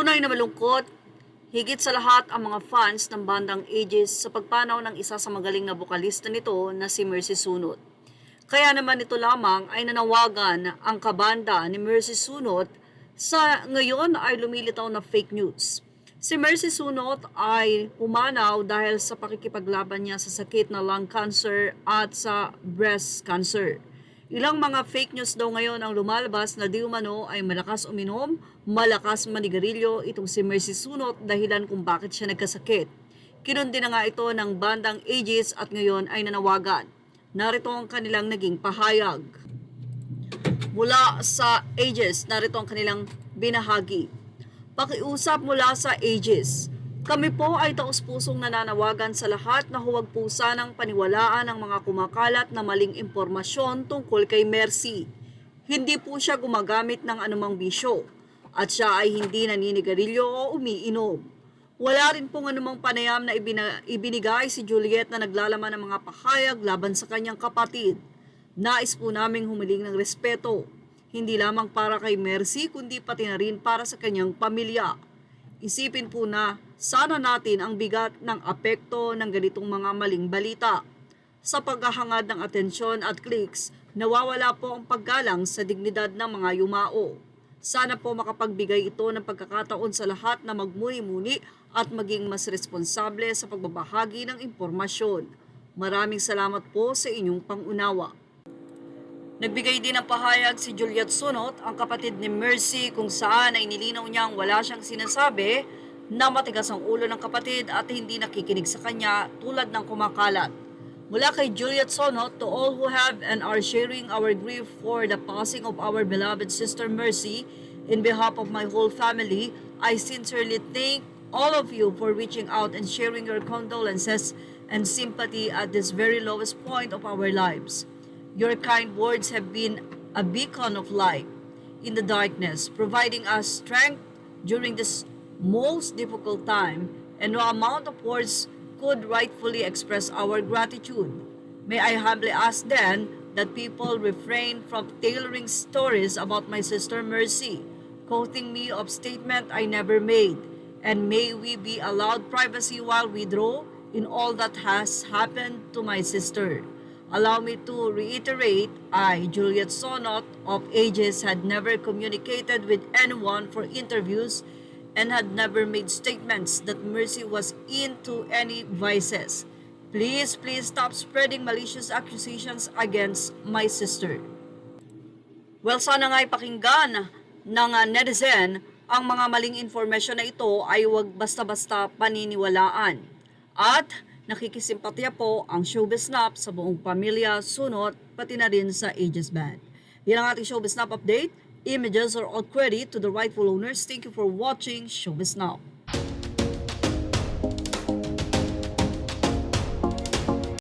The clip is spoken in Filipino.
Tunay na malungkot, higit sa lahat ang mga fans ng bandang Aegis sa pagpanaw ng isa sa magaling na bokalista nito na si Mercy Sunot. Kaya naman ito lamang ay nanawagan ang kabanda ni Mercy Sunot sa ngayon ay lumilitaw na fake news. Si Mercy Sunot ay pumanaw dahil sa pakikipaglaban niya sa sakit na lung cancer at sa breast cancer. Ilang mga fake news daw ngayon ang lumalabas na di umano ay malakas uminom, malakas manigarilyo itong si Mercy Sunot dahilan kung bakit siya nagkasakit. Kinundi na nga ito ng bandang Aegis at ngayon ay nanawagan. Narito ang kanilang naging pahayag. Mula sa Aegis, narito ang kanilang binahagi. Pakiusap mula sa Aegis. Kami po ay taus-pusong nananawagan sa lahat na huwag po sanang paniwalaan ang mga kumakalat na maling impormasyon tungkol kay Mercy. Hindi po siya gumagamit ng anumang bisyo at siya ay hindi naninigarilyo o umiinom. Wala rin pong anumang panayam na ibinigay si Juliet na naglalaman ng mga pahayag laban sa kanyang kapatid. Nais po naming humiling ng respeto, hindi lamang para kay Mercy kundi pati na rin para sa kanyang pamilya. Isipin po na sana natin ang bigat ng apekto ng ganitong mga maling balita. Sa paghahangad ng atensyon at clicks, nawawala po ang paggalang sa dignidad ng mga yumao. Sana po makapagbigay ito ng pagkakataon sa lahat na magmuni-muni at maging mas responsable sa pagbabahagi ng impormasyon. Maraming salamat po sa inyong pangunawa. Nagbigay din ng pahayag si Juliet Sunot, ang kapatid ni Mercy, kung saan ay nilinaw niyang wala siyang sinasabi na matigas ang ulo ng kapatid at hindi nakikinig sa kanya tulad ng kumakalat. Mula kay Juliet Sunot, to all who have and are sharing our grief for the passing of our beloved sister Mercy, in behalf of my whole family, I sincerely thank all of you for reaching out and sharing your condolences and sympathy at this very lowest point of our lives. Your kind words have been a beacon of light in the darkness, providing us strength during this most difficult time, and no amount of words could rightfully express our gratitude. May I humbly ask then that people refrain from tailoring stories about my sister Mercy, quoting me of statement I never made, and may we be allowed privacy while we draw in all that has happened to my sister. Allow me to reiterate, I, Juliet Sunot of Aegis, had never communicated with anyone for interviews and had never made statements that Mercy was into any vices. Please stop spreading malicious accusations against my sister. Well, sana nga ipakinggan ng netizen ang mga maling informasyon na ito ay huwag basta-basta paniniwalaan. At nakikisimpatya po ang Showbiz Snap sa buong pamilya Sunot pati na rin sa Aegis Band. Yan ang ating Showbiz Snap update. Images are all credit to the rightful owners. Thank you for watching Showbiz Snap.